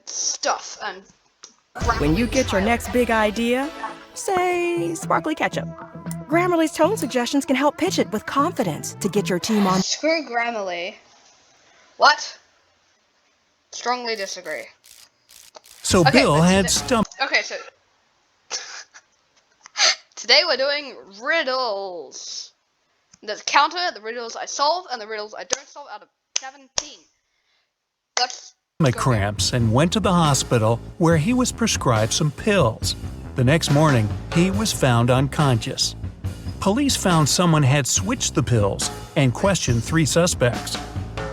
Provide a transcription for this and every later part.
stuff and When you get your next big idea, say sparkly ketchup, Grammarly's tone suggestions can help pitch it with confidence to get your team on. Screw Grammarly. What? Strongly disagree. So Okay, Bill but had today- Okay, so today we're doing riddles. There's a counter, the riddles I solve, and the riddles I don't solve out of 17. Let's stomach go. cramps and went to the hospital where he was prescribed some pills. The next morning, he was found unconscious. Police found someone had switched the pills and questioned 3 suspects.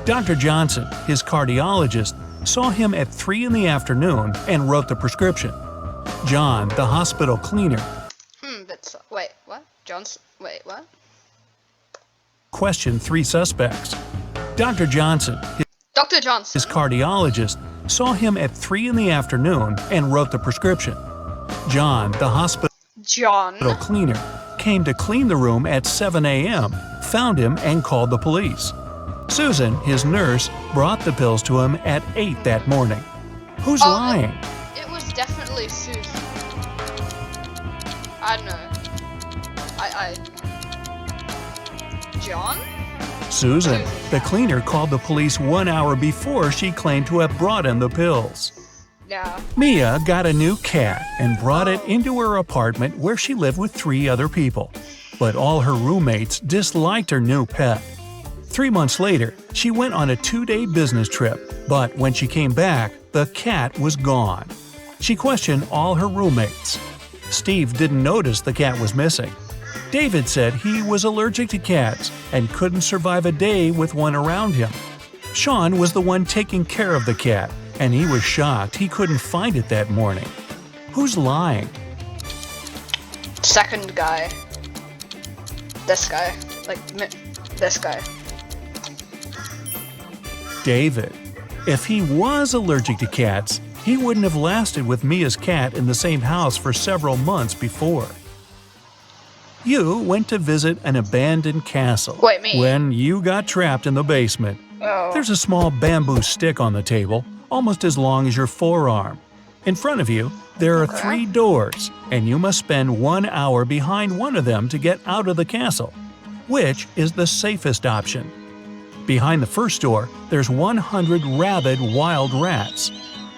Dr. Johnson, his cardiologist, saw him at 3 in the afternoon and wrote the prescription. John, the hospital cleaner, Wait, what? Johnson? Wait, what? questioned 3 suspects. Dr. Johnson, Dr. Johnson. his cardiologist, saw him at 3 in the afternoon and wrote the prescription. John, the hospital John. cleaner, came to clean the room at 7 a.m., found him and called the police. Susan, his nurse, brought the pills to him at 8 that morning. Who's lying? It was definitely Susan. I don't know. John? Susan, the cleaner, called the police 1 hour before she claimed to have brought him the pills. Yeah. Mia got a new cat and brought it into her apartment where she lived with 3 other people. But all her roommates disliked her new pet. 3 months later, she went on a 2-day business trip, but when she came back, the cat was gone. She questioned all her roommates. Steve didn't notice the cat was missing. David said he was allergic to cats and couldn't survive a day with one around him. Sean was the one taking care of the cat, and he was shocked he couldn't find it that morning. Who's lying? Second guy. This guy. This guy. David. If he was allergic to cats, he wouldn't have lasted with Mia's cat in the same house for several months before. You went to visit an abandoned castle. Wait, me? When you got trapped in the basement. Oh. There's a small bamboo stick on the table, almost as long as your forearm. In front of you, there are 3 doors, and you must spend 1 hour behind one of them to get out of the castle. Which is the safest option? Behind the first door, there's 100 rabid wild rats.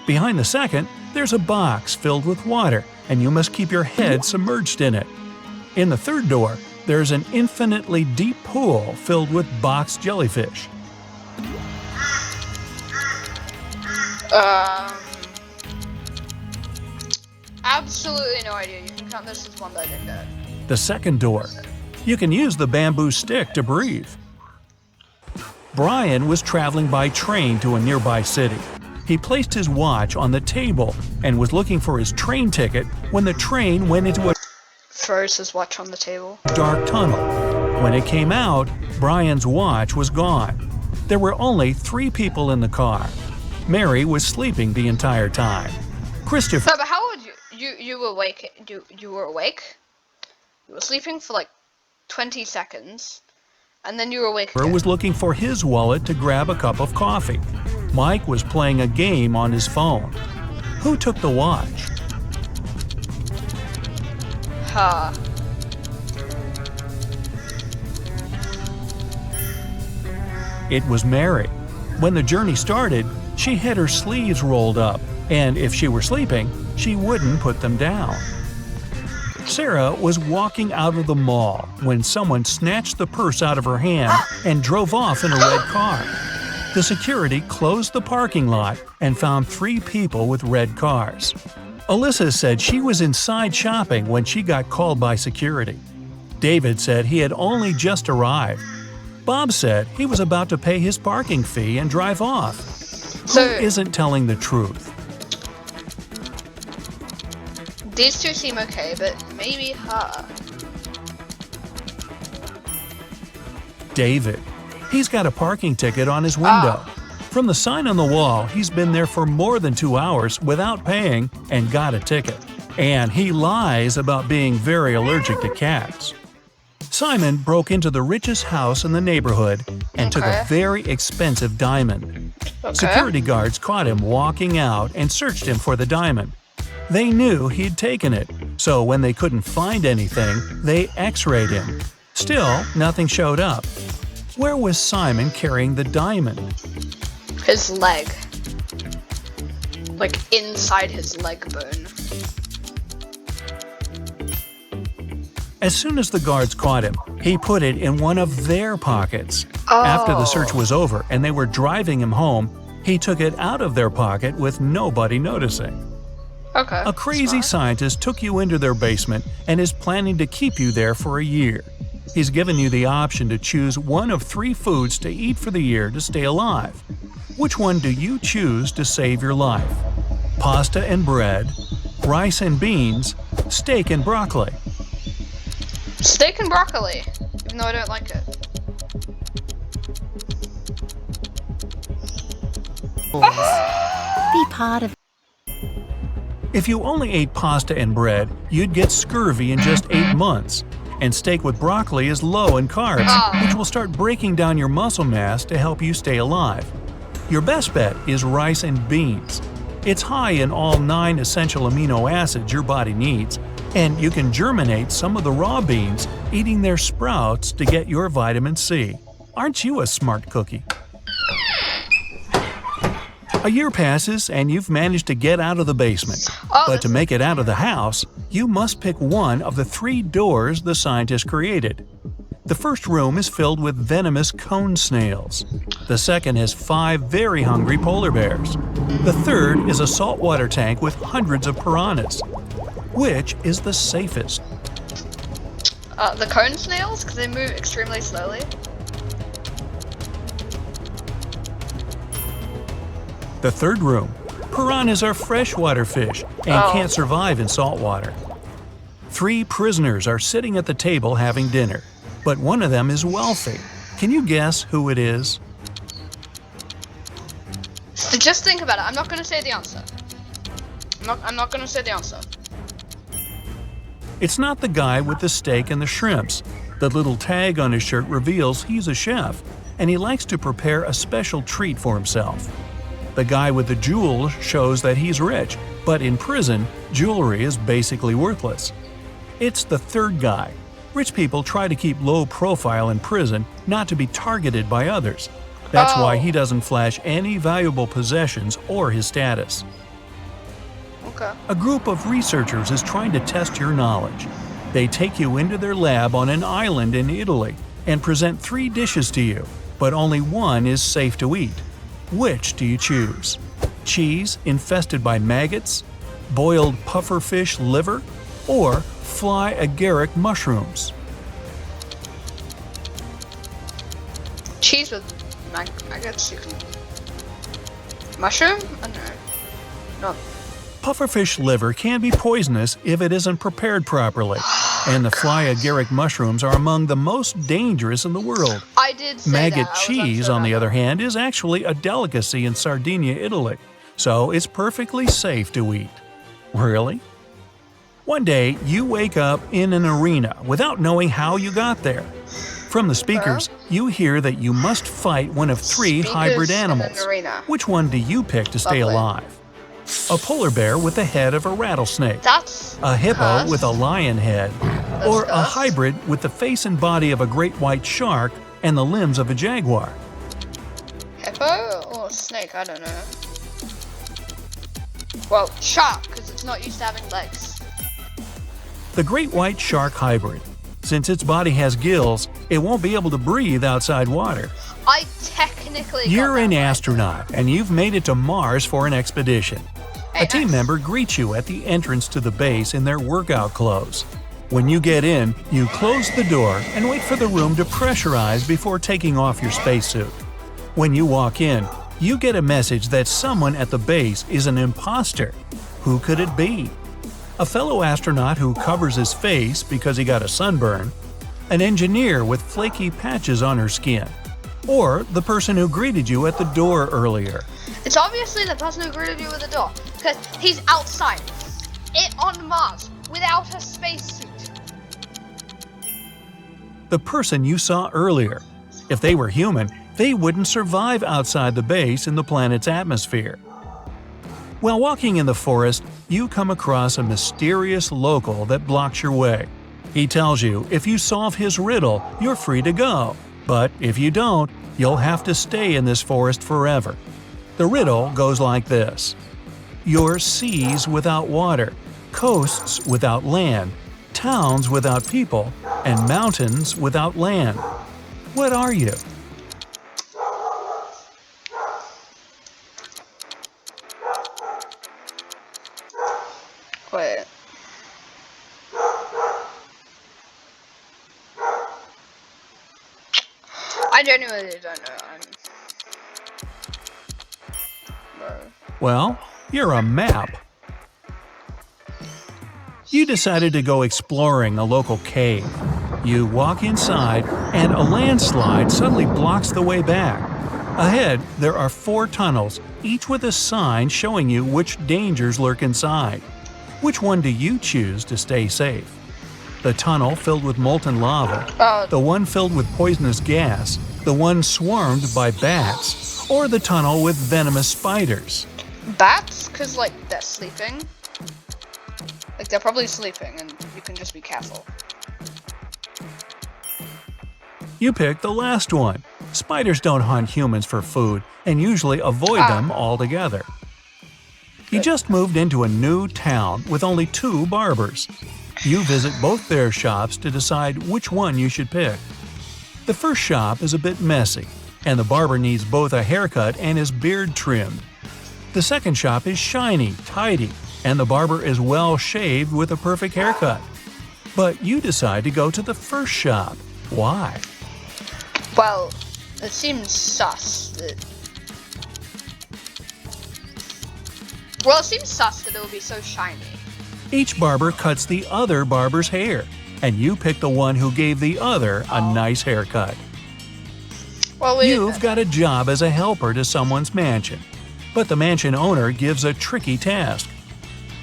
Behind the second, there's a box filled with water, and you must keep your head submerged in it. In the third door, there's an infinitely deep pool filled with box jellyfish. Absolutely no idea. You can count this as one that I didn't get. The second door. You can use the bamboo stick to breathe. Brian was traveling by train to a nearby city. He placed his watch on the table and was looking for his train ticket when the train went into a Throws his watch on the table. dark tunnel. When it came out, Brian's watch was gone. There were only 3 people in the car. Mary was sleeping the entire time. Christopher No, but how would you were awake? You were awake? You were sleeping for like 20 seconds, and then you were awake again. was looking for his wallet to grab a cup of coffee. Mike was playing a game on his phone. Who took the watch? Huh. It was Mary. When the journey started, she had her sleeves rolled up, and if she were sleeping, she wouldn't put them down. Sarah was walking out of the mall when someone snatched the purse out of her hand and drove off in a red car. The security closed the parking lot and found 3 people with red cars. Alyssa said she was inside shopping when she got called by security. David said he had only just arrived. Bob said he was about to pay his parking fee and drive off. Who isn't telling the truth? These 2 seem okay, but maybe her. David. He's got a parking ticket on his window. From the sign on the wall, he's been there for more than 2 hours without paying and got a ticket. And he lies about being very allergic to cats. Simon broke into the richest house in the neighborhood and took a very expensive diamond. Okay. Security guards caught him walking out and searched him for the diamond. They knew he'd taken it, so when they couldn't find anything, they x-rayed him. Still, nothing showed up. Where was Simon carrying the diamond? His leg. Like inside his leg bone. As soon as the guards caught him, he put it in one of their pockets. After the search was over and they were driving him home, he took it out of their pocket with nobody noticing. Okay. A crazy scientist took you into their basement and is planning to keep you there for a year. He's given you the option to choose one of 3 foods to eat for the year to stay alive. Which one do you choose to save your life? Pasta and bread, rice and beans, steak and broccoli. Steak and broccoli, even though I don't like it. Be part of. If you only ate pasta and bread, you'd get scurvy in just 8 months. And steak with broccoli is low in carbs, which will start breaking down your muscle mass to help you stay alive. Your best bet is rice and beans. It's high in all 9 essential amino acids your body needs, and you can germinate some of the raw beans, eating their sprouts to get your vitamin C. Aren't you a smart cookie? A year passes and you've managed to get out of the basement. But to make it out of the house, you must pick one of the 3 doors the scientists created. The first room is filled with venomous cone snails. The second has 5 very hungry polar bears. The third is a saltwater tank with hundreds of piranhas. Which is the safest? The cone snails, because they move extremely slowly. The third room. Piranhas are freshwater fish and can't survive in salt water. 3 prisoners are sitting at the table having dinner, but one of them is wealthy. Can you guess who it is? So just think about it. I'm not going to say the answer. I'm not going to say the answer. It's not the guy with the steak and the shrimps. The little tag on his shirt reveals he's a chef, and he likes to prepare a special treat for himself. The guy with the jewels shows that he's rich, but in prison, jewelry is basically worthless. It's the third guy. Rich people try to keep low profile in prison, not to be targeted by others. That's why he doesn't flash any valuable possessions or his status. Okay. A group of researchers is trying to test your knowledge. They take you into their lab on an island in Italy and present 3 dishes to you, but only one is safe to eat. Which do you choose? Cheese infested by maggots, boiled pufferfish liver, or fly agaric mushrooms? Cheese with maggots. You can. Mushroom? I don't know. No. Pufferfish liver can be poisonous if it isn't prepared properly, and the fly agaric mushrooms are among the most dangerous in the world. I did say Maggot that. cheese, on the other hand, is actually a delicacy in Sardinia, Italy, so it's perfectly safe to eat. Really? One day, you wake up in an arena without knowing how you got there. From the speakers, you hear that you must fight one of 3 hybrid animals. Which one do you pick to stay alive? A polar bear with the head of a rattlesnake, a hippo with a lion head, or a hybrid with the face and body of a great white shark and the limbs of a jaguar? Hippo or snake? I don't know. Well, shark, because it's not used to having legs. The great white shark hybrid. Since its body has gills, it won't be able to breathe outside water. I technically You're an astronaut, and you've made it to Mars for an expedition. A team member greets you at the entrance to the base in their workout clothes. When you get in, you close the door and wait for the room to pressurize before taking off your spacesuit. When you walk in, you get a message that someone at the base is an imposter. Who could it be? A fellow astronaut who covers his face because he got a sunburn, an engineer with flaky patches on her skin, or the person who greeted you at the door earlier. It's obviously the person who greeted you at the door, because he's outside, on Mars, without a spacesuit. The person you saw earlier. If they were human, They wouldn't survive outside the base in the planet's atmosphere. While walking in the forest, you come across a mysterious local that blocks your way. He tells you if you solve his riddle, you're free to go. But if you don't, you'll have to stay in this forest forever. The riddle goes like this. You're seas without water, coasts without land, towns without people, and mountains without land. What are you? Wait. I genuinely don't know. Bro. Well, you're a map. You decided to go exploring a local cave. You walk inside, and a landslide suddenly blocks the way back. Ahead, there are 4 tunnels, each with a sign showing you which dangers lurk inside. Which one do you choose to stay safe? The tunnel filled with molten lava, the one filled with poisonous gas, the one swarmed by bats, or the tunnel with venomous spiders? Bats? Because, like, they're sleeping. Like, they're probably sleeping, and you can just be careful. You pick the last one. Spiders don't hunt humans for food and usually avoid them altogether. You just moved into a new town with only 2 barbers. You visit both their shops to decide which one you should pick. The first shop is a bit messy, and the barber needs both a haircut and his beard trimmed. The second shop is shiny, tidy, and the barber is well shaved with a perfect haircut. But you decide to go to the first shop. Why? Well, it seems sus that... Well, it seems sus that it will be so shiny. Each barber cuts the other barber's hair, and you pick the one who gave the other a nice haircut. Well, You've got a job as a helper to someone's mansion, but the mansion owner gives a tricky task.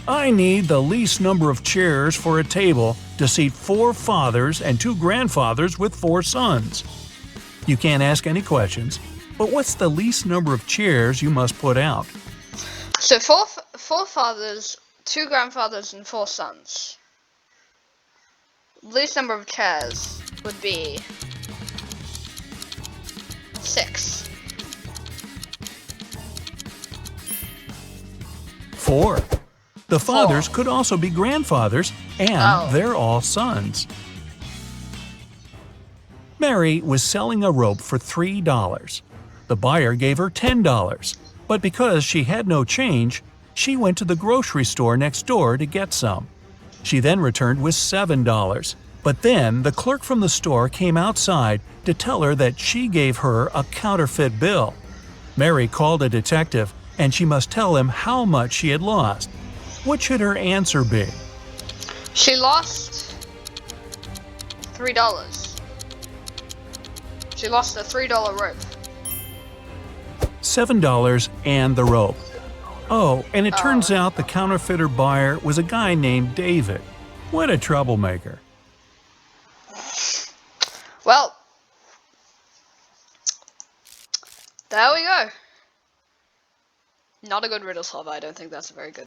I need the least number of chairs for a table to seat 4 fathers and 2 grandfathers with 4 sons. You can't ask any questions, but what's the least number of chairs you must put out? So four fathers, 2 grandfathers, and 4 sons. Least number of chairs would be 6. 4. The fathers could also be grandfathers, and they're all sons. Mary was selling a rope for $3. The buyer gave her $10, but because she had no change, she went to the grocery store next door to get some. She then returned with $7, but then the clerk from the store came outside to tell her that she gave her a counterfeit bill. Mary called a detective, and she must tell him how much she had lost. What should her answer be? She lost $3. She lost a $3 rope. $7 and the rope. Oh, and it turns out the counterfeiter buyer was a guy named David. What a troublemaker. Well, there we go. Not a good riddle solver. I don't think that's a very good